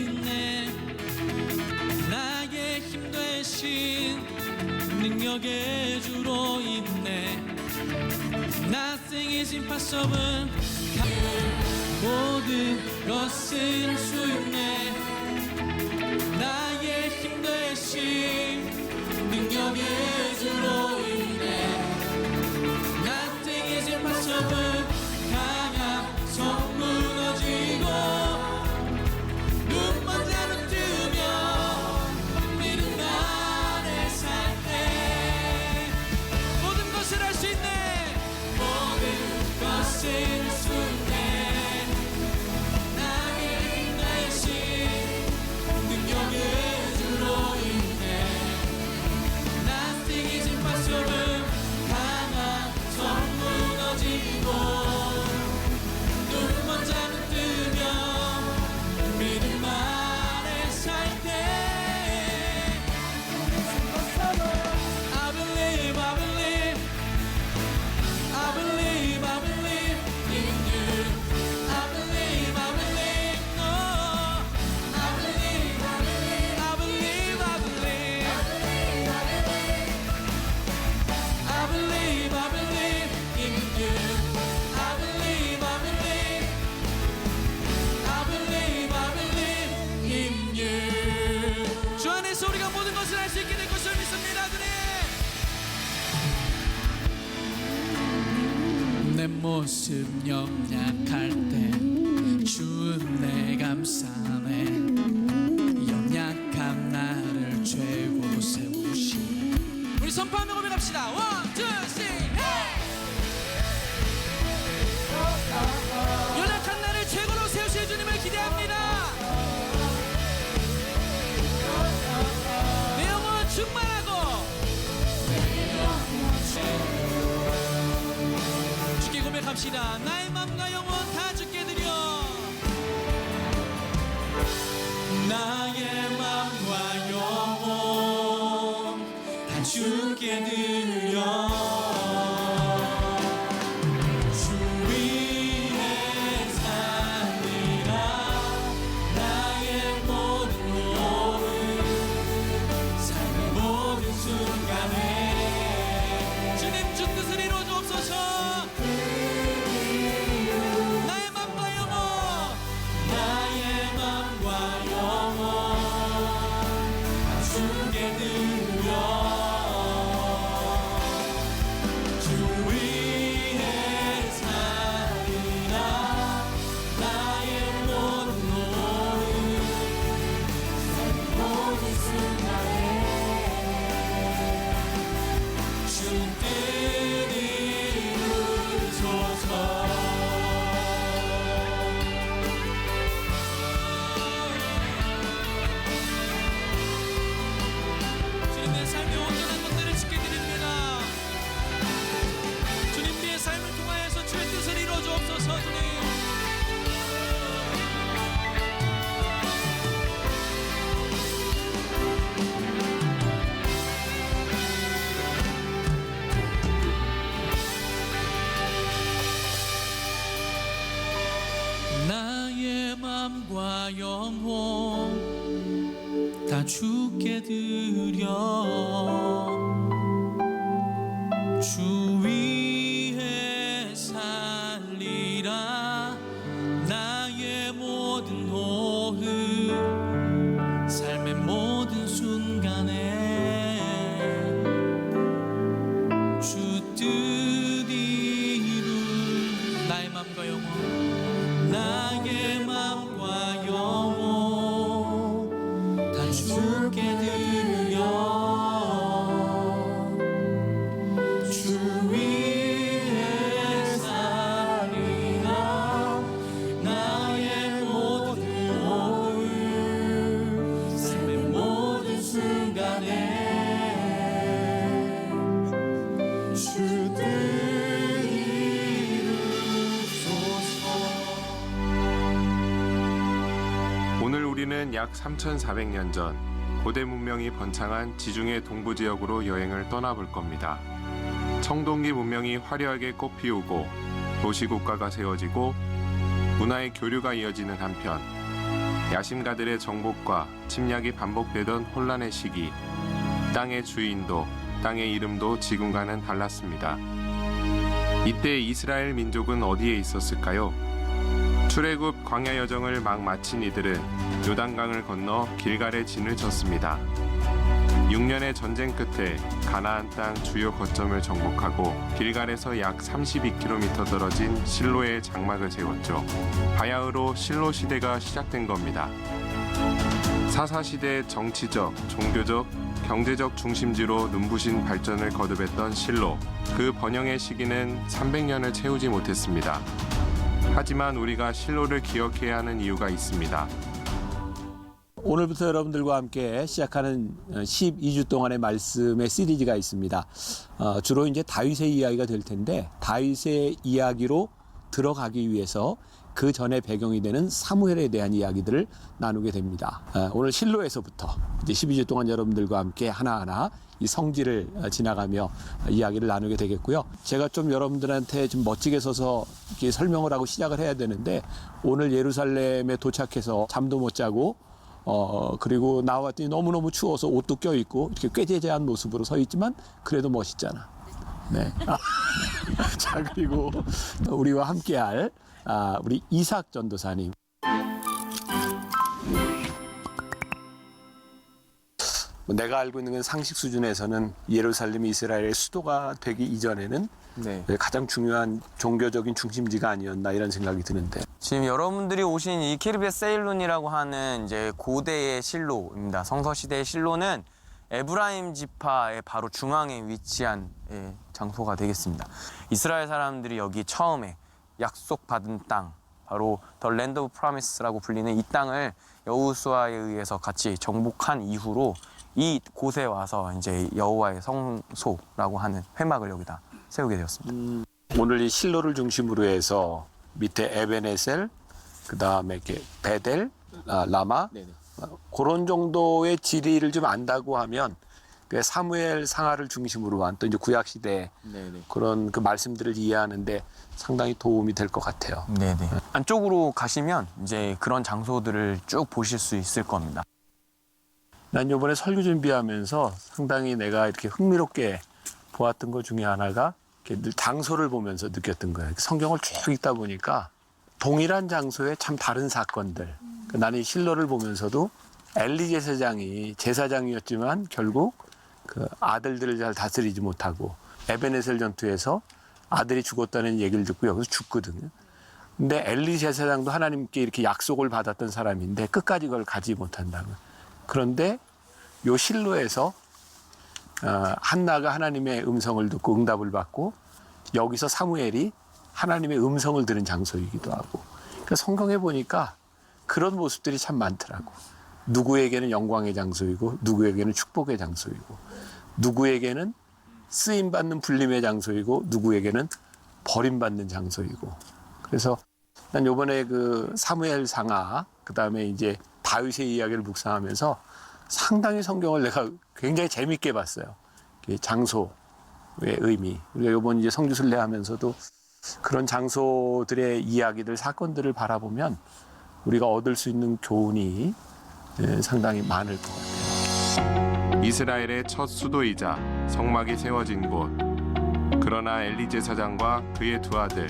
있네. 나의 힘 대신 능력의 주로 있네. Nothing is impossible. 모든 것을 할 수 있네. 나의 힘 대신 능력의 주로 있네. Nothing is impossible. 강한 성 무너지고 눈만 잡은 뜨면 믿음 안에 살 때 모든 것을 할 수 있네. 모든 것을 할 수 있네. 나의 힘 대신 능력의 주로 있네. Nothing is impossible. 강한 성 무너지고 눈만 잡은 뜨면 믿음 안에 살 때 I believe, I believe, I believe, I believe in you. I believe, I believe, no. I believe, I believe, I believe, I believe, I believe, I believe in you. I believe, I believe, I believe, I believe in you. 주 안에서 우리가 모든 것을 할 수 있게 될 것을 믿습니다. 주님, 내 모습 연약할 때 주은 내 감싸네. 연약한 나를 최고로 세우시. 우리 선포하며 고백합시다. 원, 투, 쓰리, 헤이! 연약한 나를 최고로 세우실 주님을 기대합니다. 내 영혼 충만하고 주께 고백합시다. 나의 맘과 영혼 다 주께 드려. 나의 맘과 영혼 다 주께 드려. 나의 맘과 영혼 다 주께 드려. 주 위에 살리라. 나의 모든 호흡 삶의 모든 순간에 주 뜻 이룬 나의 맘과 영혼. 나의 맘과 영혼 다 주께 드려. 주 위에 살리라. 나의 모든 호흡 삶의 모든 순간에 주 뜻 오늘 우리는 약 3,400년 전 고대 문명이 번창한 지중해 동부 지역으로 여행을 떠나볼 겁니다. 청동기 문명이 화려하게 꽃피우고 도시국가가 세워지고 문화의 교류가 이어지는 한편 야심가들의 정복과 침략이 반복되던 혼란의 시기, 땅의 주인도 땅의 이름도 지금과는 달랐습니다. 이때 이스라엘 민족은 어디에 있었을까요? 출애굽 광야 여정을 막 마친 이들은 요단강을 건너 길갈에 진을 쳤습니다. 6년의 전쟁 끝에 가나안 땅 주요 거점을 정복하고 길갈에서 약 32km 떨어진 실로에 장막을 세웠죠. 바야흐로 실로 시대가 시작된 겁니다. 사사시대의 정치적, 종교적, 경제적 중심지로 눈부신 발전을 거듭했던 실로. 그 번영의 시기는 300년을 채우지 못했습니다. 하지만 우리가 실로를 기억해야 하는 이유가 있습니다. 오늘부터 여러분들과 함께 시작하는 12주 동안의 말씀의 시리즈가 있습니다. 주로 이제 다윗의 이야기가 될 텐데 다윗의 이야기로 들어가기 위해서 그 전에 배경이 되는 사무엘에 대한 이야기들을 나누게 됩니다. 오늘 실로에서부터 이제 12주 동안 여러분들과 함께 하나하나 이 성지를 지나가며 이야기를 나누게 되겠고요. 제가 좀 여러분들한테 좀 멋지게 서서 이렇게 설명을 하고 시작을 해야 되는데 오늘 예루살렘에 도착해서 잠도 못 자고 그리고 나왔더니 너무너무 추워서 옷도 껴입고 이렇게 꾀재재한 모습으로 서 있지만 그래도 멋있잖아. 네. 자, 그리고 우리와 함께할 우리 이삭 전도사님. 내가 알고 있는 건 상식 수준에서는 예루살렘이 이스라엘의 수도가 되기 이전에는 가장 중요한 종교적인 중심지가 아니었나 이런 생각이 드는데 지금 여러분들이 오신 이 키르벳 세일론이라고 하는 이제 고대의 실로입니다. 성서 시대의 실로는 에브라임 지파의 바로 중앙에 위치한 장소가 되겠습니다. 이스라엘 사람들이 여기 처음에 약속받은 땅, 바로 더 랜드 오브 프로미스라고 불리는 이 땅을 여호수아에 의해서 같이 정복한 이후로 이 곳에 와서 이제 여호와의 성소라고 하는 회막을 여기다 세우게 되었습니다. 오늘 이 실로를 중심으로 해서 밑에 에베네셀, 그 다음에 이렇게 베델, 라마 그런 정도의 지리를 좀 안다고 하면 그 사무엘 상하를 중심으로 한 또 이제 구약 시대 그런 그 말씀들을 이해하는데 상당히 도움이 될 것 같아요. 네네. 안쪽으로 가시면 이제 그런 장소들을 쭉 보실 수 있을 겁니다. 난 이번에 설교 준비하면서 상당히 내가 이렇게 흥미롭게 보았던 것 중에 하나가 이렇게 늘 장소를 보면서 느꼈던 거예요. 성경을 쭉 읽다 보니까 동일한 장소에 참 다른 사건들. 나는 이 실로를 보면서도 엘리 제사장이 제사장이었지만 결국 그 아들들을 잘 다스리지 못하고 에베네셀 전투에서 아들이 죽었다는 얘기를 듣고 여기서 죽거든요. 근데 엘리 제사장도 하나님께 이렇게 약속을 받았던 사람인데 끝까지 그걸 가지 못한다면. 그런데 요 실로에서 한나가 하나님의 음성을 듣고 응답을 받고 여기서 사무엘이 하나님의 음성을 들은 장소이기도 하고 그러니까 성경에 보니까 그런 모습들이 참 많더라고. 누구에게는 영광의 장소이고 누구에게는 축복의 장소이고 누구에게는 쓰임받는 불림의 장소이고 누구에게는 버림받는 장소이고 그래서 난 요번에 그 사무엘 상하 그다음에 이제 다윗의 이야기를 묵상하면서 상당히 성경을 내가 굉장히 재밌게 봤어요. 장소의 의미. 우리가 요번 이제 성주순례 하면서도 그런 장소들의 이야기들, 사건들을 바라보면 우리가 얻을 수 있는 교훈이 상당히 많을 것 같아요. 이스라엘의 첫 수도이자 성막이 세워진 곳. 그러나 엘리 제사장과 그의 두 아들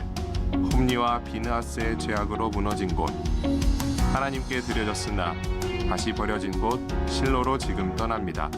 홈니와 비느하스의 죄악으로 무너진 곳. 하나님께 드려졌으나 다시 버려진 곳 실로로 지금 떠납니다.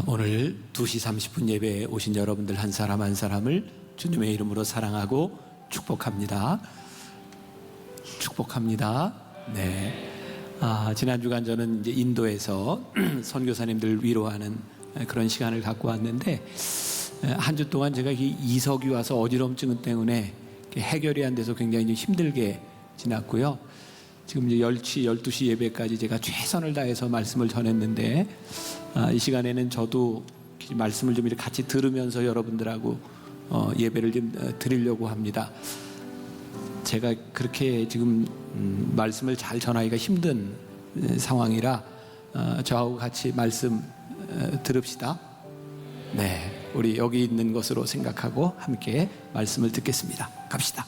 오늘 2시 30분 예배에 오신 여러분들 한 사람 한 사람을 주님의 이름으로 사랑하고 축복합니다. 축복합니다. 네. 지난 주간 저는 이제 인도에서 선교사님들 위로하는 그런 시간을 갖고 왔는데 한 주 동안 제가 이석이 와서 어지럼증 때문에 해결이 안 돼서 굉장히 힘들게 지났고요. 지금 이제 12시 예배까지 제가 최선을 다해서 말씀을 전했는데 이 시간에는 저도 말씀을 좀 이렇게 같이 들으면서 여러분들하고 예배를 좀 드리려고 합니다. 제가 그렇게 지금 말씀을 잘 전하기가 힘든 상황이라 저하고 같이 말씀 들읍시다. 네, 우리 여기 있는 것으로 생각하고 함께 말씀을 듣겠습니다. 갑시다.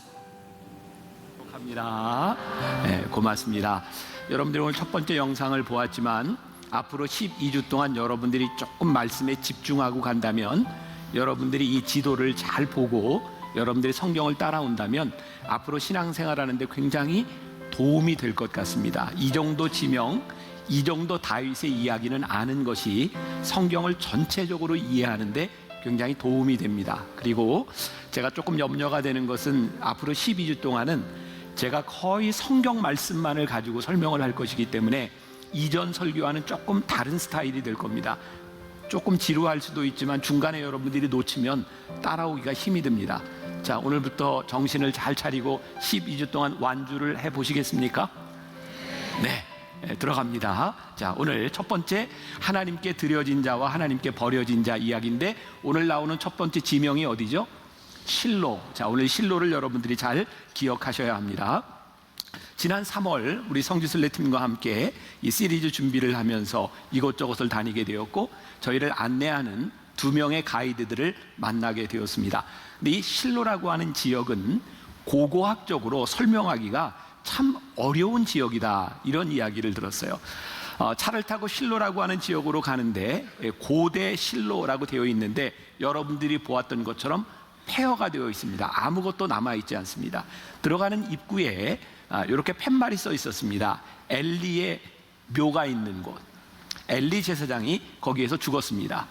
갑니다. 네, 고맙습니다. 여러분들 오늘 첫 번째 영상을 보았지만 앞으로 12주 동안 여러분들이 조금 말씀에 집중하고 간다면, 여러분들이 이 지도를 잘 보고 여러분들이 성경을 따라온다면 앞으로 신앙생활하는데 굉장히 도움이 될 것 같습니다. 이 정도 지명, 이 정도 다윗의 이야기는 아는 것이 성경을 전체적으로 이해하는데 굉장히 도움이 됩니다. 그리고 제가 조금 염려가 되는 것은 앞으로 12주 동안은 제가 거의 성경 말씀만을 가지고 설명을 할 것이기 때문에 이전 설교와는 조금 다른 스타일이 될 겁니다. 조금 지루할 수도 있지만 중간에 여러분들이 놓치면 따라오기가 힘이 듭니다. 자, 오늘부터 정신을 잘 차리고 12주 동안 완주를 해보시겠습니까? 네, 들어갑니다. 자, 오늘 첫 번째 하나님께 드려진 자와 하나님께 버려진 자 이야기인데, 오늘 나오는 첫 번째 지명이 어디죠? 실로. 자, 오늘 실로를 여러분들이 잘 기억하셔야 합니다. 지난 3월 우리 성지순례 팀과 함께 이 시리즈 준비를 하면서 이곳저곳을 다니게 되었고, 저희를 안내하는 2명의 가이드들을 만나게 되었습니다. 근데 이 실로라고 하는 지역은 고고학적으로 설명하기가 참 어려운 지역이다, 이런 이야기를 들었어요. 차를 타고 실로라고 하는 지역으로 가는데 고대 실로라고 되어 있는데, 여러분들이 보았던 것처럼 폐허가 되어 있습니다. 아무것도 남아있지 않습니다. 들어가는 입구에 이렇게 팻말이 써 있었습니다. 엘리의 묘가 있는 곳. 엘리 제사장이 거기에서 죽었습니다.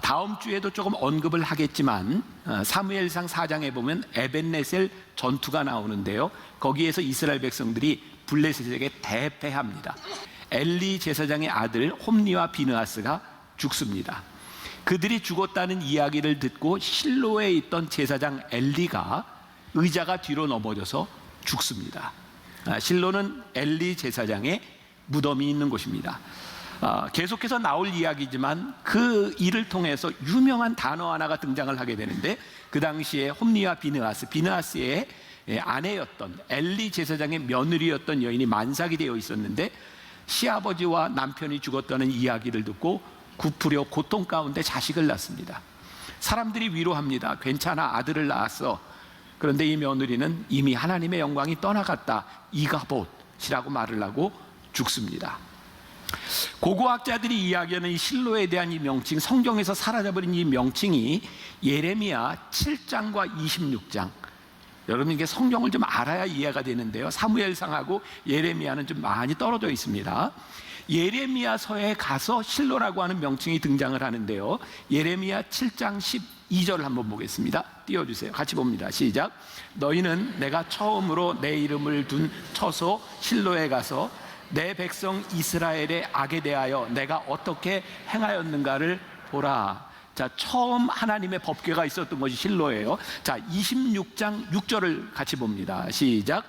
다음 주에도 조금 언급을 하겠지만 사무엘상 4장에 보면 에벤네셀 전투가 나오는데요, 거기에서 이스라엘 백성들이 블레셋에게 대패합니다. 엘리 제사장의 아들 홈니와 비느하스가 죽습니다. 그들이 죽었다는 이야기를 듣고 실로에 있던 제사장 엘리가 의자가 뒤로 넘어져서 죽습니다. 실로는 엘리 제사장의 무덤이 있는 곳입니다. 계속해서 나올 이야기지만 그 일을 통해서 유명한 단어 하나가 등장을 하게 되는데, 그 당시에 홈니와 비느하스의 아내였던 엘리 제사장의 며느리였던 여인이 만삭이 되어 있었는데, 시아버지와 남편이 죽었다는 이야기를 듣고 굽으려 고통 가운데 자식을 낳습니다. 사람들이 위로합니다. 괜찮아, 아들을 낳았어. 그런데 이 며느리는 이미 하나님의 영광이 떠나갔다, 이가봇이라고 말을 하고 죽습니다. 고고학자들이 이야기하는 이 실로에 대한 이 명칭, 성경에서 사라져버린 이 명칭이 예레미야 7장과 26장, 여러분 이게 성경을 좀 알아야 이해가 되는데요, 사무엘상하고 예레미야는 좀 많이 떨어져 있습니다. 예레미야서에 가서 실로라고 하는 명칭이 등장을 하는데요, 예레미야 7장 12절을 한번 보겠습니다. 띄워주세요. 같이 봅니다. 시작. 너희는 내가 처음으로 내 이름을 둔 처소 실로에 가서 내 백성 이스라엘의 악에 대하여 내가 어떻게 행하였는가를 보라. 자, 처음 하나님의 법궤가 있었던 것이 실로예요. 자, 26장 6절을 같이 봅니다. 시작.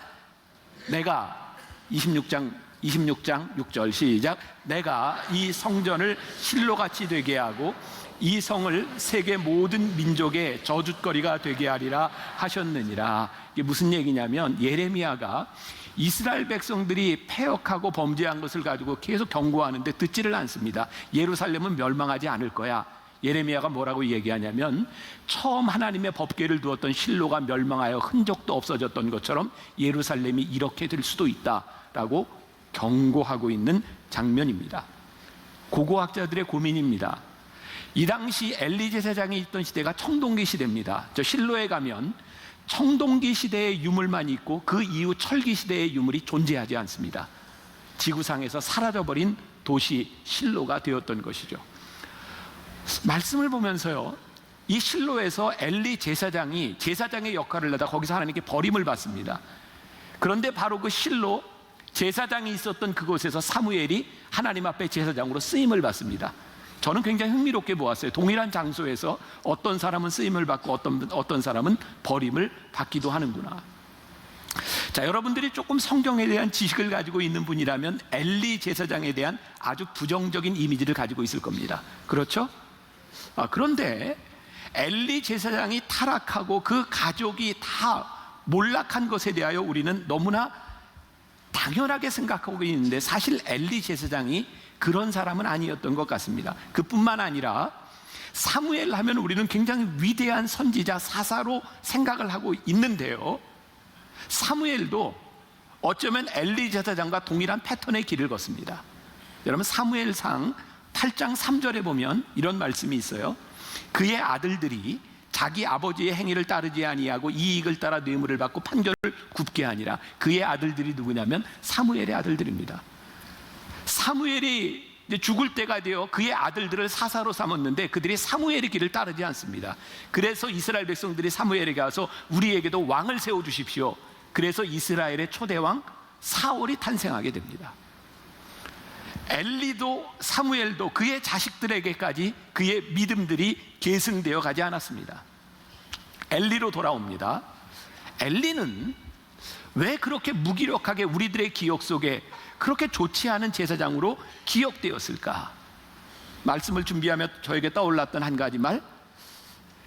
내가 26장 6절 시작. 내가 이 성전을 실로같이 되게 하고 이 성을 세계 모든 민족의 저주거리가 되게 하리라 하셨느니라. 이게 무슨 얘기냐면, 예레미야가 이스라엘 백성들이 패역하고 범죄한 것을 가지고 계속 경고하는데 듣지를 않습니다. 예루살렘은 멸망하지 않을 거야. 예레미야가 뭐라고 얘기하냐면, 처음 하나님의 법궤를 두었던 실로가 멸망하여 흔적도 없어졌던 것처럼 예루살렘이 이렇게 될 수도 있다라고 경고하고 있는 장면입니다. 고고학자들의 고민입니다. 이 당시 엘리 제사장이 있던 시대가 청동기 시대입니다. 저 실로에 가면 청동기 시대의 유물만 있고 그 이후 철기 시대의 유물이 존재하지 않습니다. 지구상에서 사라져버린 도시 실로가 되었던 것이죠. 말씀을 보면서요, 이 실로에서 엘리 제사장이 제사장의 역할을 하다 거기서 하나님께 버림을 받습니다. 그런데 바로 그 실로 제사장이 있었던 그곳에서 사무엘이 하나님 앞에 제사장으로 쓰임을 받습니다. 저는 굉장히 흥미롭게 보았어요. 동일한 장소에서 어떤 사람은 쓰임을 받고 어떤 사람은 버림을 받기도 하는구나. 자, 여러분들이 조금 성경에 대한 지식을 가지고 있는 분이라면 엘리 제사장에 대한 아주 부정적인 이미지를 가지고 있을 겁니다. 그렇죠? 그런데 엘리 제사장이 타락하고 그 가족이 다 몰락한 것에 대하여 우리는 너무나 당연하게 생각하고 있는데, 사실 엘리 제사장이 그런 사람은 아니었던 것 같습니다. 그뿐만 아니라 사무엘 하면 우리는 굉장히 위대한 선지자 사사로 생각을 하고 있는데요, 사무엘도 어쩌면 엘리 제사장과 동일한 패턴의 길을 걷습니다. 여러분, 사무엘상 8장 3절에 보면 이런 말씀이 있어요. 그의 아들들이 자기 아버지의 행위를 따르지 아니하고 이익을 따라 뇌물을 받고 판결을 굽게 하니라. 그의 아들들이 누구냐면 사무엘의 아들들입니다. 사무엘이 이제 죽을 때가 되어 그의 아들들을 사사로 삼았는데 그들이 사무엘의 길을 따르지 않습니다. 그래서 이스라엘 백성들이 사무엘에게 가서 우리에게도 왕을 세워주십시오. 그래서 이스라엘의 초대왕 사울이 탄생하게 됩니다. 엘리도 사무엘도 그의 자식들에게까지 그의 믿음들이 계승되어 가지 않았습니다. 엘리로 돌아옵니다. 엘리는 왜 그렇게 무기력하게 우리들의 기억 속에 그렇게 좋지 않은 제사장으로 기억되었을까? 말씀을 준비하며 저에게 떠올랐던 한 가지 말,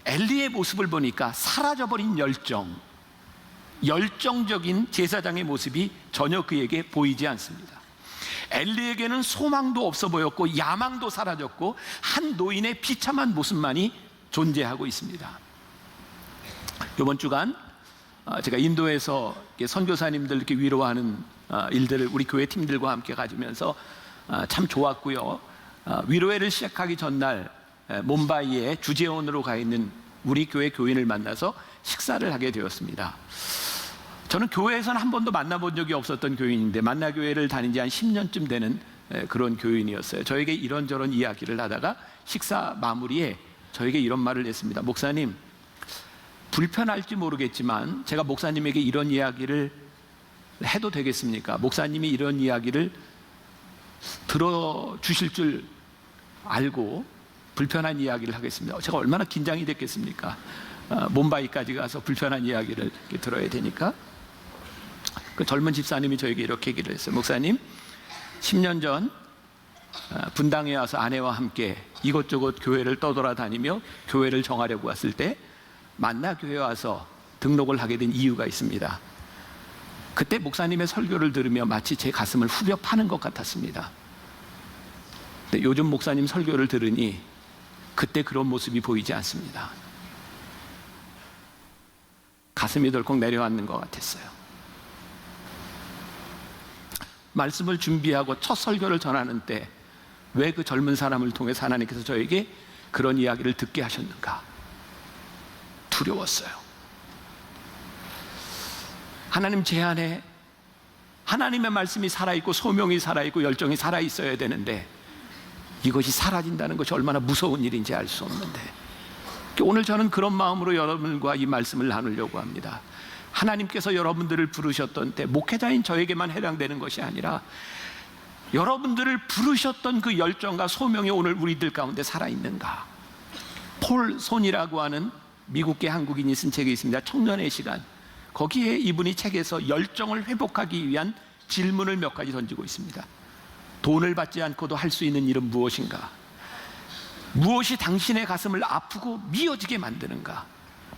엘리의 모습을 보니까 사라져버린 열정적인 제사장의 모습이 전혀 그에게 보이지 않습니다. 엘리에게는 소망도 없어 보였고 야망도 사라졌고 한 노인의 비참한 모습만이 존재하고 있습니다. 이번 주간 제가 인도에서 선교사님들 이렇게 위로하는 일들을 우리 교회 팀들과 함께 가지면서 참 좋았고요. 위로회를 시작하기 전날 몬바이에 주재원으로 가 있는 우리 교회 교인을 만나서 식사를 하게 되었습니다. 저는 교회에서는 한 번도 만나본 적이 없었던 교인인데 만나교회를 다닌 지 한 10년쯤 되는 그런 교인이었어요. 저에게 이런저런 이야기를 하다가 식사 마무리에 저에게 이런 말을 했습니다. 목사님, 불편할지 모르겠지만 제가 목사님에게 이런 이야기를 해도 되겠습니까? 목사님이 이런 이야기를 들어주실 줄 알고 불편한 이야기를 하겠습니다. 제가 얼마나 긴장이 됐겠습니까? 몬바이까지 가서 불편한 이야기를 들어야 되니까. 그 젊은 집사님이 저에게 이렇게 얘기를 했어요. 목사님, 10년 전 분당에 와서 아내와 함께 이곳저곳 교회를 떠돌아다니며 교회를 정하려고 왔을 때 만나교회 와서 등록을 하게 된 이유가 있습니다. 그때 목사님의 설교를 들으며 마치 제 가슴을 후벼 파는 것 같았습니다. 근데 요즘 목사님 설교를 들으니 그때 그런 모습이 보이지 않습니다. 가슴이 덜컥 내려앉는 것 같았어요. 말씀을 준비하고 첫 설교를 전하는 때 왜 그 젊은 사람을 통해서 하나님께서 저에게 그런 이야기를 듣게 하셨는가? 두려웠어요. 하나님, 제 안에 하나님의 말씀이 살아있고 소명이 살아있고 열정이 살아있어야 되는데 이것이 사라진다는 것이 얼마나 무서운 일인지 알 수 없는데, 오늘 저는 그런 마음으로 여러분과 이 말씀을 나누려고 합니다. 하나님께서 여러분들을 부르셨던 때 목회자인 저에게만 해당되는 것이 아니라 여러분들을 부르셨던 그 열정과 소명이 오늘 우리들 가운데 살아있는가? 폴 손이라고 하는 미국계 한국인이 쓴 책이 있습니다. 청년의 시간. 거기에 이분이 책에서 열정을 회복하기 위한 질문을 몇 가지 던지고 있습니다. 돈을 받지 않고도 할 수 있는 일은 무엇인가? 무엇이 당신의 가슴을 아프고 미어지게 만드는가?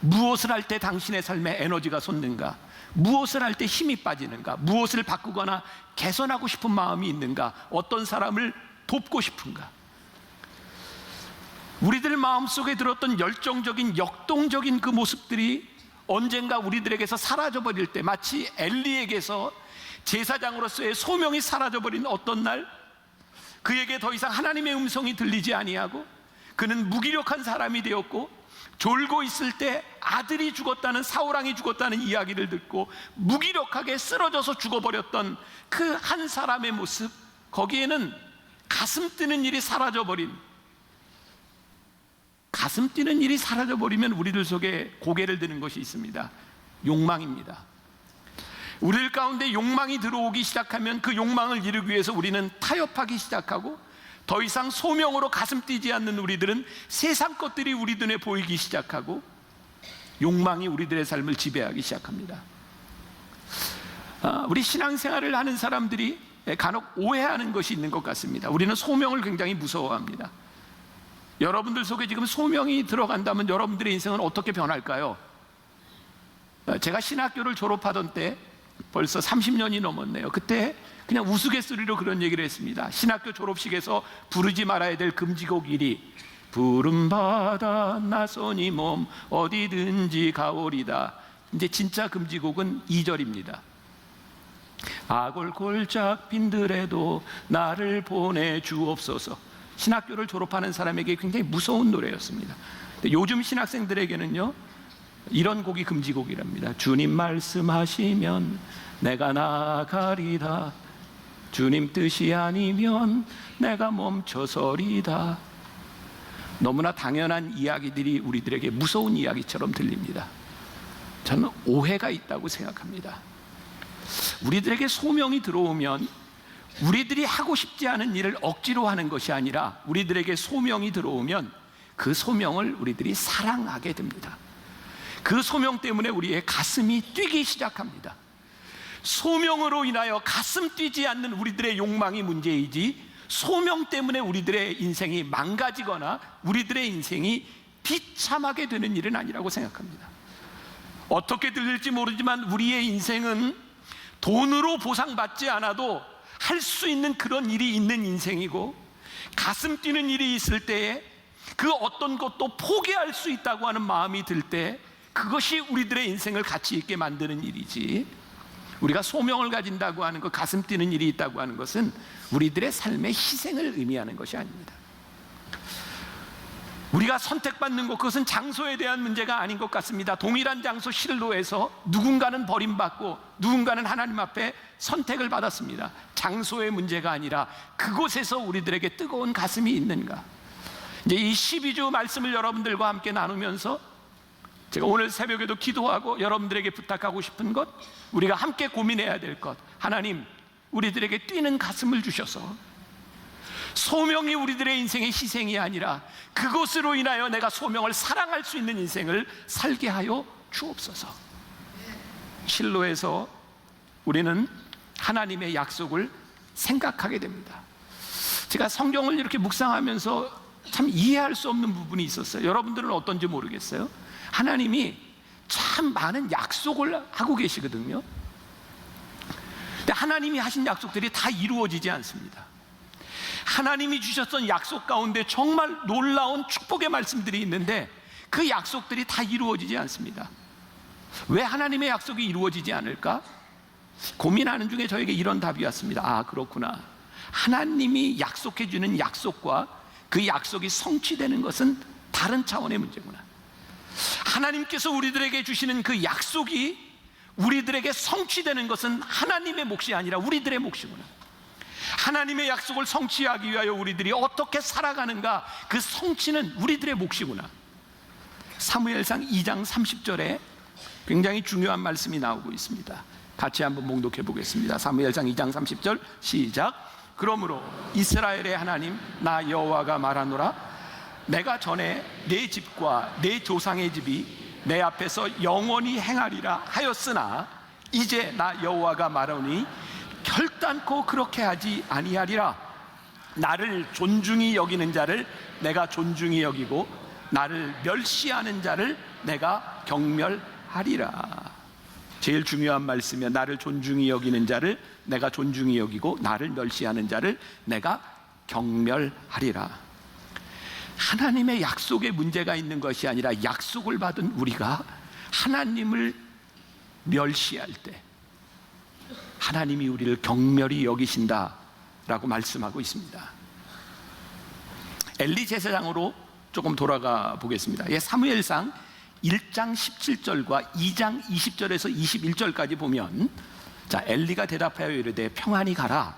무엇을 할 때 당신의 삶에 에너지가 솟는가? 무엇을 할 때 힘이 빠지는가? 무엇을 바꾸거나 개선하고 싶은 마음이 있는가? 어떤 사람을 돕고 싶은가? 우리들 마음속에 들었던 열정적인 역동적인 그 모습들이 언젠가 우리들에게서 사라져버릴 때, 마치 엘리에게서 제사장으로서의 소명이 사라져버린 어떤 날, 그에게 더 이상 하나님의 음성이 들리지 아니하고 그는 무기력한 사람이 되었고, 졸고 있을 때 아들이 죽었다는, 사울왕이 죽었다는 이야기를 듣고 무기력하게 쓰러져서 죽어버렸던 그 한 사람의 모습, 거기에는 가슴 뛰는 일이 사라져버린, 가슴 뛰는 일이 사라져버리면 우리들 속에 고개를 드는 것이 있습니다. 욕망입니다. 우리들 가운데 욕망이 들어오기 시작하면 그 욕망을 이루기 위해서 우리는 타협하기 시작하고, 더 이상 소명으로 가슴 뛰지 않는 우리들은 세상 것들이 우리 눈에 보이기 시작하고 욕망이 우리들의 삶을 지배하기 시작합니다. 우리 신앙생활을 하는 사람들이 간혹 오해하는 것이 있는 것 같습니다. 우리는 소명을 굉장히 무서워합니다. 여러분들 속에 지금 소명이 들어간다면 여러분들의 인생은 어떻게 변할까요? 제가 신학교를 졸업하던 때 벌써 30년이 넘었네요. 그때 그냥 우스갯소리로 그런 얘기를 했습니다. 신학교 졸업식에서 부르지 말아야 될 금지곡 1위, 부름받아 나선이 몸 어디든지 가오리다. 이제 진짜 금지곡은 2절입니다. 아골 골짝 빈들에도 나를 보내주옵소서. 신학교를 졸업하는 사람에게 굉장히 무서운 노래였습니다. 근데 요즘 신학생들에게는요, 이런 곡이 금지곡이랍니다. 주님 말씀하시면 내가 나가리다. 주님 뜻이 아니면 내가 멈춰서리다. 너무나 당연한 이야기들이 우리들에게 무서운 이야기처럼 들립니다. 저는 오해가 있다고 생각합니다. 우리들에게 소명이 들어오면 우리들이 하고 싶지 않은 일을 억지로 하는 것이 아니라 우리들에게 소명이 들어오면 그 소명을 우리들이 사랑하게 됩니다. 그 소명 때문에 우리의 가슴이 뛰기 시작합니다. 소명으로 인하여 가슴 뛰지 않는 우리들의 욕망이 문제이지, 소명 때문에 우리들의 인생이 망가지거나 우리들의 인생이 비참하게 되는 일은 아니라고 생각합니다. 어떻게 들릴지 모르지만 우리의 인생은 돈으로 보상받지 않아도 할 수 있는 그런 일이 있는 인생이고, 가슴 뛰는 일이 있을 때에 그 어떤 것도 포기할 수 있다고 하는 마음이 들 때 그것이 우리들의 인생을 가치 있게 만드는 일이지, 우리가 소명을 가진다고 하는 것, 가슴 뛰는 일이 있다고 하는 것은 우리들의 삶의 희생을 의미하는 것이 아닙니다. 우리가 선택받는 것, 그것은 장소에 대한 문제가 아닌 것 같습니다. 동일한 장소 실로에서 누군가는 버림받고 누군가는 하나님 앞에 선택을 받았습니다. 장소의 문제가 아니라 그곳에서 우리들에게 뜨거운 가슴이 있는가. 이제 이 12주 말씀을 여러분들과 함께 나누면서 제가 오늘 새벽에도 기도하고 여러분들에게 부탁하고 싶은 것, 우리가 함께 고민해야 될 것, 하나님 우리들에게 뛰는 가슴을 주셔서 소명이 우리들의 인생의 희생이 아니라 그것으로 인하여 내가 소명을 사랑할 수 있는 인생을 살게 하여 주옵소서. 실로에서 우리는 하나님의 약속을 생각하게 됩니다. 제가 성경을 이렇게 묵상하면서 참 이해할 수 없는 부분이 있었어요. 여러분들은 어떤지 모르겠어요. 하나님이 참 많은 약속을 하고 계시거든요. 근데 하나님이 하신 약속들이 다 이루어지지 않습니다. 하나님이 주셨던 약속 가운데 정말 놀라운 축복의 말씀들이 있는데 그 약속들이 다 이루어지지 않습니다. 왜 하나님의 약속이 이루어지지 않을까? 고민하는 중에 저에게 이런 답이 왔습니다. 아, 그렇구나. 하나님이 약속해 주는 약속과 그 약속이 성취되는 것은 다른 차원의 문제구나. 하나님께서 우리들에게 주시는 그 약속이 우리들에게 성취되는 것은 하나님의 몫이 아니라 우리들의 몫이구나. 하나님의 약속을 성취하기 위하여 우리들이 어떻게 살아가는가, 그 성취는 우리들의 몫이구나. 사무엘상 2장 30절에 굉장히 중요한 말씀이 나오고 있습니다. 같이 한번 봉독해 보겠습니다. 사무엘상 2장 30절 시작. 그러므로 이스라엘의 하나님 나 여호와가 말하노라. 내가 전에 내 집과 내 조상의 집이 내 앞에서 영원히 행하리라 하였으나 이제 나 여호와가 말하노니 결단코 그렇게 하지 아니하리라. 나를 존중히 여기는 자를 내가 존중히 여기고 나를 멸시하는 자를 내가 경멸하리라. 제일 중요한 말씀이야. 나를 존중히 여기는 자를 내가 존중히 여기고 나를 멸시하는 자를 내가 경멸하리라. 하나님의 약속에 문제가 있는 것이 아니라 약속을 받은 우리가 하나님을 멸시할 때 하나님이 우리를 경멸히 여기신다라고 말씀하고 있습니다. 엘리 제사장으로 조금 돌아가 보겠습니다. 사무엘상 1장 17절과 2장 20절에서 21절까지 보면, 자, 엘리가 대답하여 이르되 평안히 가라.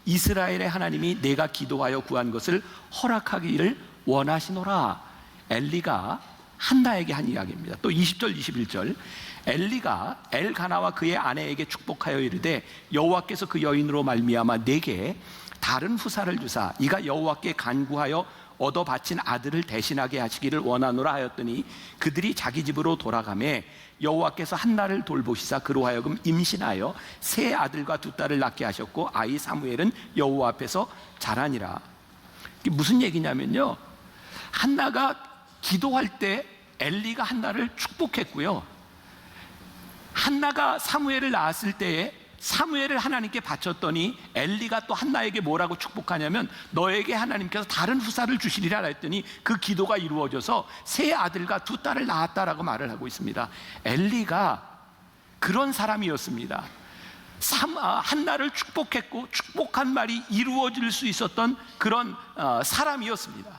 이스라엘의 하나님이 내가 기도하여 구한 것을 허락하기를 원하시노라. 엘리가 한나에게 한 이야기입니다. 또 20절 21절 엘리가 엘가나와 그의 아내에게 축복하여 이르되 여호와께서 그 여인으로 말미암아 내게 다른 후사를 주사 이가 여호와께 간구하여 얻어 바친 아들을 대신하게 하시기를 원하노라 하였더니 그들이 자기 집으로 돌아가매 여호와께서 한나를 돌보시사 그로 하여금 임신하여 세 아들과 두 딸을 낳게 하셨고 아이 사무엘은 여호와 앞에서 자라니라. 이게 무슨 얘기냐면요, 한나가 기도할 때 엘리가 한나를 축복했고요, 한나가 사무엘을 낳았을 때에 사무엘을 하나님께 바쳤더니 엘리가 또 한나에게 뭐라고 축복하냐면 너에게 하나님께서 다른 후사를 주시리라 했더니 그 기도가 이루어져서 세 아들과 두 딸을 낳았다라고 말을 하고 있습니다. 엘리가 그런 사람이었습니다. 한나를 축복했고 축복한 말이 이루어질 수 있었던 그런 사람이었습니다.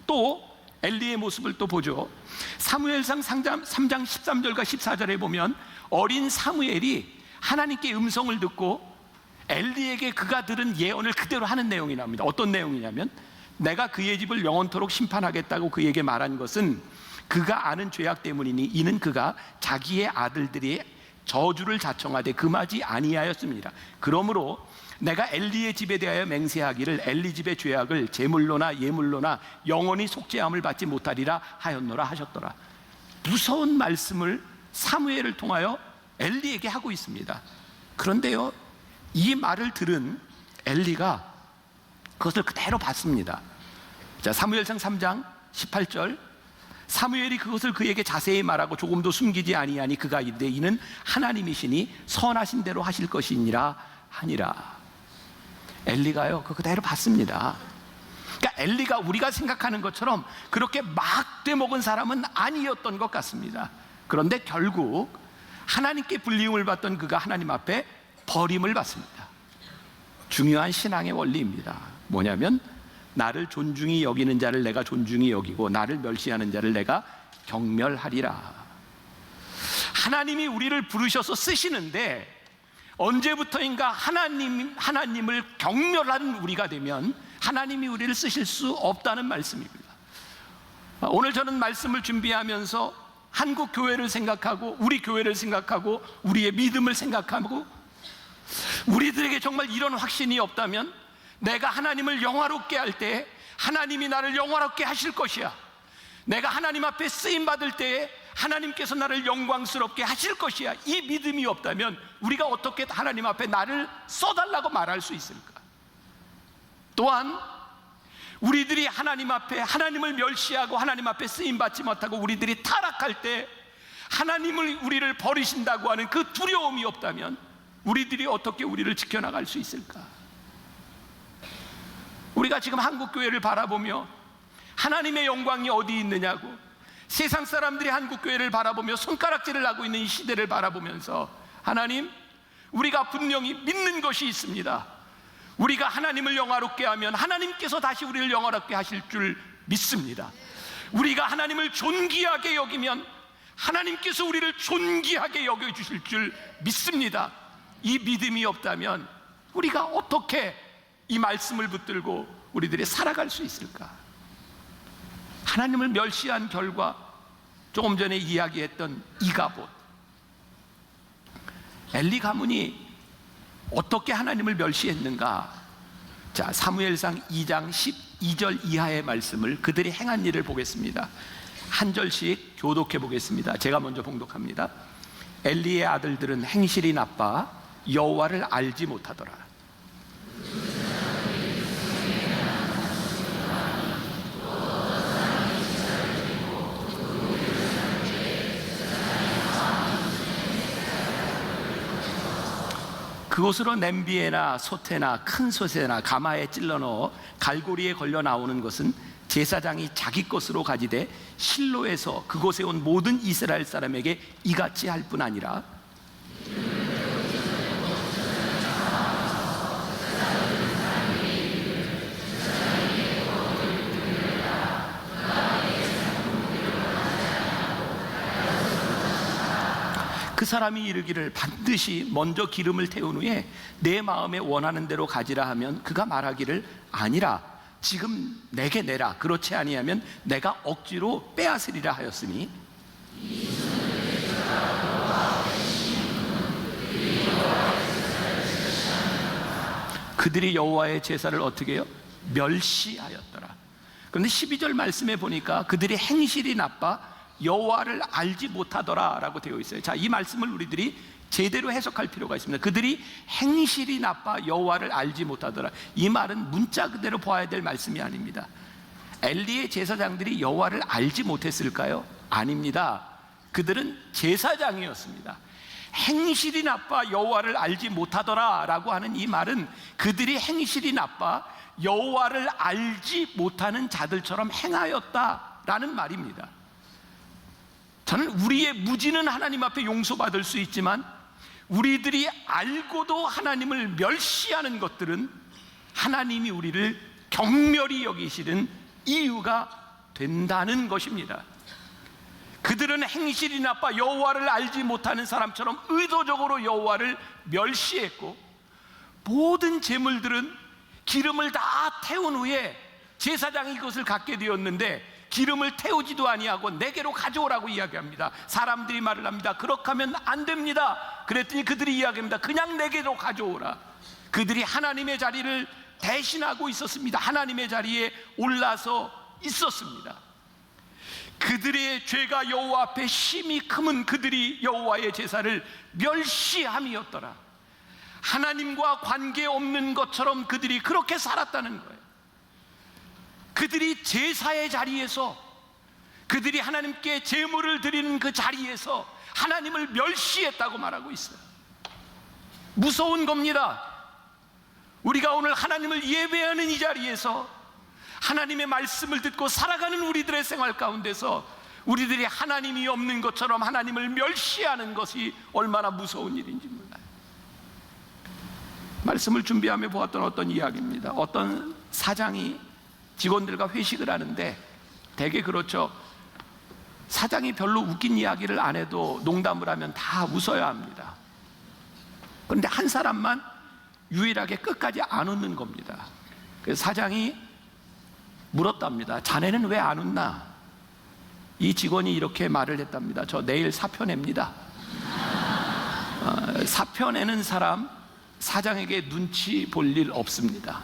또 엘리의 모습을 또 보죠. 사무엘상 3장 13절과 14절에 보면 어린 사무엘이 하나님께 음성을 듣고 엘리에게 그가 들은 예언을 그대로 하는 내용이 나옵니다. 어떤 내용이냐면 내가 그의 집을 영원토록 심판하겠다고 그에게 말한 것은 그가 아는 죄악 때문이니 이는 그가 자기의 아들들이 저주를 자청하되 금하지 아니하였습니다. 그러므로 내가 엘리의 집에 대하여 맹세하기를 엘리 집의 죄악을 제물로나 예물로나 영원히 속죄함을 받지 못하리라 하였노라 하셨더라. 무서운 말씀을 사무엘을 통하여 엘리에게 하고 있습니다. 그런데요, 이 말을 들은 엘리가 그것을 그대로 받습니다. 자, 사무엘상 3장 18절, 사무엘이 그것을 그에게 자세히 말하고 조금도 숨기지 아니하니 그가 이르되 이는 하나님이시니 선하신 대로 하실 것이니라 하니라. 엘리가요, 그거 그대로 받습니다. 그러니까 엘리가 우리가 생각하는 것처럼 그렇게 막 되먹은 사람은 아니었던 것 같습니다. 그런데 결국 하나님께 불리움을 받던 그가 하나님 앞에 버림을 받습니다. 중요한 신앙의 원리입니다. 뭐냐면 나를 존중히 여기는 자를 내가 존중히 여기고 나를 멸시하는 자를 내가 경멸하리라. 하나님이 우리를 부르셔서 쓰시는데 언제부터인가 하나님을 경멸한 우리가 되면 하나님이 우리를 쓰실 수 없다는 말씀입니다. 오늘 저는 말씀을 준비하면서 한국 교회를 생각하고 우리 교회를 생각하고 우리의 믿음을 생각하고 우리들에게 정말 이런 확신이 없다면 내가 하나님을 영화롭게 할 때 하나님이 나를 영화롭게 하실 것이야, 내가 하나님 앞에 쓰임받을 때에 하나님께서 나를 영광스럽게 하실 것이야, 이 믿음이 없다면 우리가 어떻게 하나님 앞에 나를 써달라고 말할 수 있을까? 또한 우리들이 하나님 앞에 하나님을 멸시하고 하나님 앞에 쓰임받지 못하고 우리들이 타락할 때 하나님을 우리를 버리신다고 하는 그 두려움이 없다면 우리들이 어떻게 우리를 지켜나갈 수 있을까? 우리가 지금 한국교회를 바라보며 하나님의 영광이 어디 있느냐고 세상 사람들이 한국교회를 바라보며 손가락질을 하고 있는 이 시대를 바라보면서 하나님, 우리가 분명히 믿는 것이 있습니다. 우리가 하나님을 영화롭게 하면 하나님께서 다시 우리를 영화롭게 하실 줄 믿습니다. 우리가 하나님을 존귀하게 여기면 하나님께서 우리를 존귀하게 여겨주실 줄 믿습니다. 이 믿음이 없다면 우리가 어떻게 이 말씀을 붙들고 우리들이 살아갈 수 있을까? 하나님을 멸시한 결과 조금 전에 이야기했던 이가봇, 엘리 가문이 어떻게 하나님을 멸시했는가? 자, 사무엘상 2장 12절 이하의 말씀을 그들이 행한 일을 보겠습니다. 한 절씩 교독해 보겠습니다. 제가 먼저 봉독합니다. 엘리의 아들들은 행실이 나빠 여호와를 알지 못하더라. 그곳으로 냄비에나 솥에나 큰 솥에나 가마에 찔러 넣어 갈고리에 걸려 나오는 것은 제사장이 자기 것으로 가지되 실로에서 그곳에 온 모든 이스라엘 사람에게 이같이 할 뿐 아니라 그 사람이 이르기를 반드시 먼저 기름을 태운 후에 내 마음에 원하는 대로 가지라 하면 그가 말하기를 아니라 지금 내게 내라, 그렇지 아니하면 내가 억지로 빼앗으리라 하였으니 그들이 여호와의 제사를 어떻게 해요? 멸시하였더라. 그런데 12절 말씀에 보니까 그들이 행실이 나빠 여호와를 알지 못하더라라고 되어 있어요. 자, 이 말씀을 우리들이 제대로 해석할 필요가 있습니다. 그들이 행실이 나빠 여호와를 알지 못하더라. 이 말은 문자 그대로 보아야 될 말씀이 아닙니다. 엘리의 제사장들이 여호와를 알지 못했을까요? 아닙니다. 그들은 제사장이었습니다. 행실이 나빠 여호와를 알지 못하더라라고 하는 이 말은 그들이 행실이 나빠 여호와를 알지 못하는 자들처럼 행하였다라는 말입니다. 저는 우리의 무지는 하나님 앞에 용서받을 수 있지만 우리들이 알고도 하나님을 멸시하는 것들은 하나님이 우리를 경멸히 여기시는 이유가 된다는 것입니다. 그들은 행실이 나빠 여호와를 알지 못하는 사람처럼 의도적으로 여호와를 멸시했고, 모든 제물들은 기름을 다 태운 후에 제사장이 이것을 갖게 되었는데 기름을 태우지도 아니하고 내게로 가져오라고 이야기합니다. 사람들이 말을 합니다. 그렇게 하면 안 됩니다. 그랬더니 그들이 이야기합니다. 그냥 내게로 가져오라. 그들이 하나님의 자리를 대신하고 있었습니다. 하나님의 자리에 올라서 있었습니다. 그들의 죄가 여호와 앞에 심히 크면 그들이 여호와의 제사를 멸시함이었더라. 하나님과 관계없는 것처럼 그들이 그렇게 살았다는 거예요. 그들이 제사의 자리에서, 그들이 하나님께 제물을 드리는 그 자리에서 하나님을 멸시했다고 말하고 있어요. 무서운 겁니다. 우리가 오늘 하나님을 예배하는 이 자리에서 하나님의 말씀을 듣고 살아가는 우리들의 생활 가운데서 우리들이 하나님이 없는 것처럼 하나님을 멸시하는 것이 얼마나 무서운 일인지 몰라요. 말씀을 준비하며 보았던 어떤 이야기입니다. 어떤 사장이 직원들과 회식을 하는데, 되게 그렇죠. 사장이 별로 웃긴 이야기를 안 해도 농담을 하면 다 웃어야 합니다. 그런데 한 사람만 유일하게 끝까지 안 웃는 겁니다. 그래서 사장이 물었답니다. 자네는 왜 안 웃나? 이 직원이 이렇게 말을 했답니다. 저 내일 사표 냅니다. 사표 내는 사람 사장에게 눈치 볼 일 없습니다.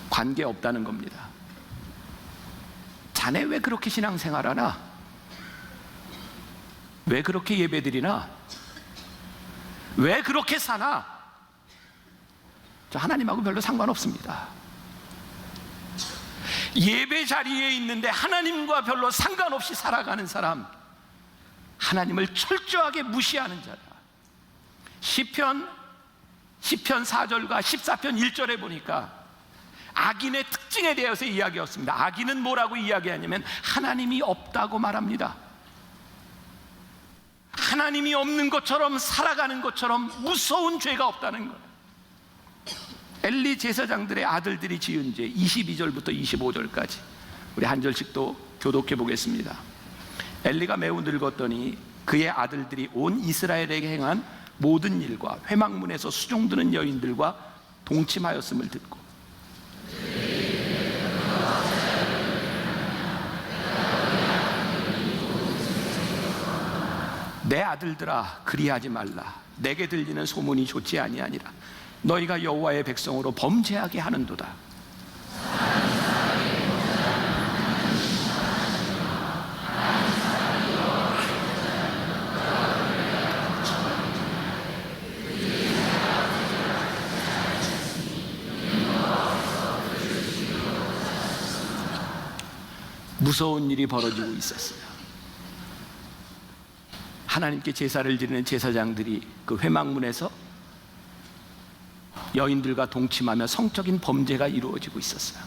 관계 없다는 겁니다. 자네 왜 그렇게 신앙생활하나? 왜 그렇게 예배드리나? 왜 그렇게 사나? 저 하나님하고 별로 상관없습니다. 예배 자리에 있는데 하나님과 별로 상관없이 살아가는 사람, 하나님을 철저하게 무시하는 자다. 시편 4절과 14편 1절에 보니까 악인의 특징에 대해서 이야기했습니다. 악인은 뭐라고 이야기하냐면 하나님이 없다고 말합니다. 하나님이 없는 것처럼 살아가는 것처럼 무서운 죄가 없다는 거예요. 엘리 제사장들의 아들들이 지은 죄 22절부터 25절까지 우리 한 절씩 또 교독해 보겠습니다. 엘리가 매우 늙었더니 그의 아들들이 온 이스라엘에게 행한 모든 일과 회막문에서 수종드는 여인들과 동침하였음을 듣고, 내 아들들아 그리하지 말라. 내게 들리는 소문이 좋지 아니하니라. 너희가 여호와의 백성으로 범죄하게 하는도다. 무서운 일이 벌어지고 있었어요. 하나님께 제사를 드리는 제사장들이 그 회막문에서 여인들과 동침하며 성적인 범죄가 이루어지고 있었어요.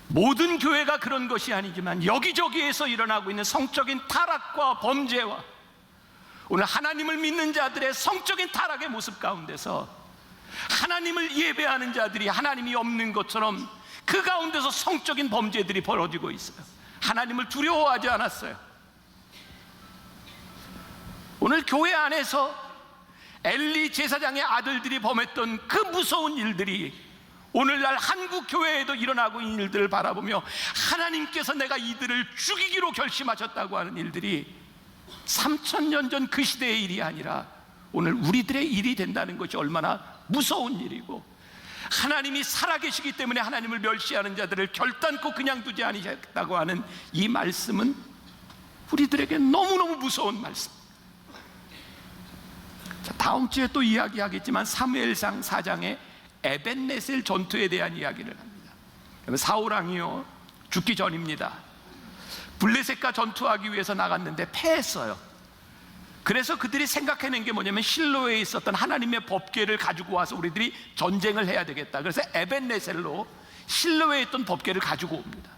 모든 교회가 그런 것이 아니지만 여기저기에서 일어나고 있는 성적인 타락과 범죄와 오늘 하나님을 믿는 자들의 성적인 타락의 모습 가운데서 하나님을 예배하는 자들이 하나님이 없는 것처럼 그 가운데서 성적인 범죄들이 벌어지고 있어요. 하나님을 두려워하지 않았어요. 오늘 교회 안에서 엘리 제사장의 아들들이 범했던 그 무서운 일들이 오늘날 한국 교회에도 일어나고 있는 일들을 바라보며 하나님께서 내가 이들을 죽이기로 결심하셨다고 하는 일들이 3000년 전 그 시대의 일이 아니라 오늘 우리들의 일이 된다는 것이 얼마나 무서운 일이고, 하나님이 살아계시기 때문에 하나님을 멸시하는 자들을 결단코 그냥 두지 아니하겠다고 하는 이 말씀은 우리들에게 너무너무 무서운 말씀. 자, 다음 주에 또 이야기하겠지만 사무엘상 4장의 에벤네셀 전투에 대한 이야기를 합니다. 사울왕이요, 죽기 전입니다. 블레셋과 전투하기 위해서 나갔는데 패했어요. 그래서 그들이 생각해낸 게 뭐냐면 실로에 있었던 하나님의 법궤를 가지고 와서 우리들이 전쟁을 해야 되겠다. 그래서 에벤네셀로 실로에 있던 법궤를 가지고 옵니다.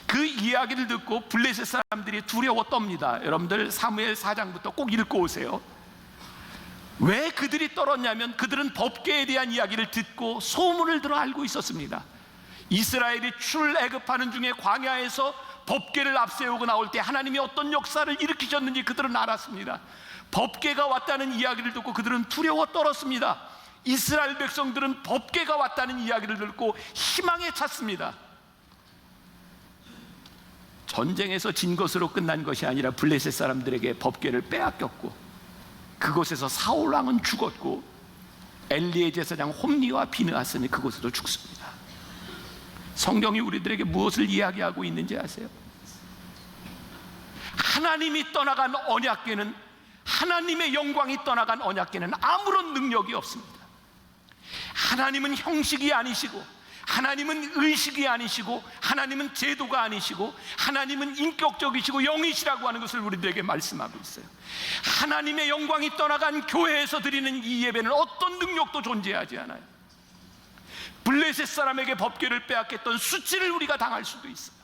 그 이야기를 듣고 블레셋 사람들이 두려워 떱니다. 여러분들 사무엘 4장부터 꼭 읽고 오세요. 왜 그들이 떨었냐면 그들은 법궤에 대한 이야기를 듣고 소문을 들어 알고 있었습니다. 이스라엘이 출애굽하는 중에 광야에서 법궤를 앞세우고 나올 때 하나님이 어떤 역사를 일으키셨는지 그들은 알았습니다. 법궤가 왔다는 이야기를 듣고 그들은 두려워 떨었습니다. 이스라엘 백성들은 법궤가 왔다는 이야기를 듣고 희망에 찼습니다. 전쟁에서 진 것으로 끝난 것이 아니라 블레셋 사람들에게 법궤를 빼앗겼고 그곳에서 사울 왕은 죽었고 엘리의 제사장 홈니와 비느하스는 그곳에서 죽습니다. 성경이 우리들에게 무엇을 이야기하고 있는지 아세요? 하나님이 떠나간 언약궤는, 하나님의 영광이 떠나간 언약궤는 아무런 능력이 없습니다. 하나님은 형식이 아니시고, 하나님은 의식이 아니시고, 하나님은 제도가 아니시고, 하나님은 인격적이시고 영이시라고 하는 것을 우리들에게 말씀하고 있어요. 하나님의 영광이 떠나간 교회에서 드리는 이 예배는 어떤 능력도 존재하지 않아요. 블레셋 사람에게 법궤를 빼앗겼던 수치를 우리가 당할 수도 있어요.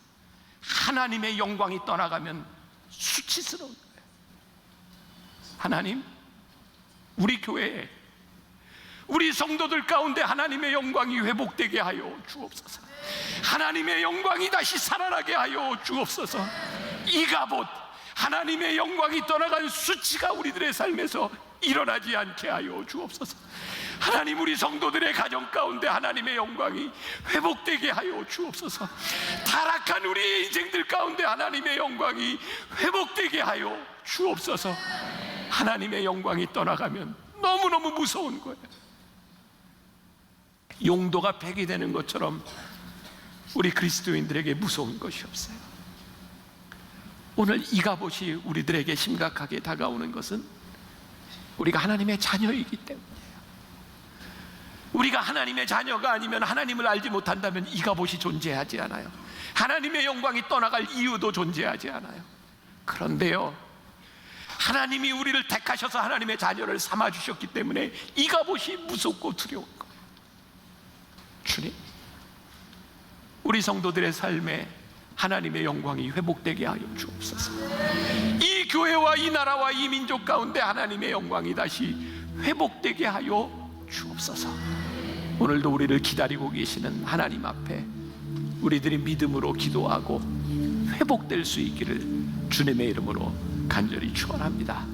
하나님의 영광이 떠나가면 수치스러운 거예요. 하나님, 우리 교회에, 우리 성도들 가운데 하나님의 영광이 회복되게 하여 주옵소서. 하나님의 영광이 다시 살아나게 하여 주옵소서. 이가봇 하나님의 영광이 떠나간 수치가 우리들의 삶에서 일어나지 않게 하여 주옵소서. 하나님, 우리 성도들의 가정 가운데 하나님의 영광이 회복되게 하여 주옵소서. 타락한 우리의 인생들 가운데 하나님의 영광이 회복되게 하여 주옵소서. 하나님의 영광이 떠나가면 너무너무 무서운 거예요. 용도가 백이 되는 것처럼 우리 그리스도인들에게 무서운 것이 없어요. 오늘 이가봇이 우리들에게 심각하게 다가오는 것은 우리가 하나님의 자녀이기 때문이에요. 우리가 하나님의 자녀가 아니면, 하나님을 알지 못한다면 이가봇이 존재하지 않아요. 하나님의 영광이 떠나갈 이유도 존재하지 않아요. 그런데요, 하나님이 우리를 택하셔서 하나님의 자녀를 삼아주셨기 때문에 이가봇이 무섭고 두려운 거예요. 주님, 우리 성도들의 삶에 하나님의 영광이 회복되게 하여 주옵소서. 이 교회와 이 나라와 이 민족 가운데 하나님의 영광이 다시 회복되게 하여 주옵소서. 오늘도 우리를 기다리고 계시는 하나님 앞에 우리들이 믿음으로 기도하고 회복될 수 있기를 주님의 이름으로 간절히 축원합니다.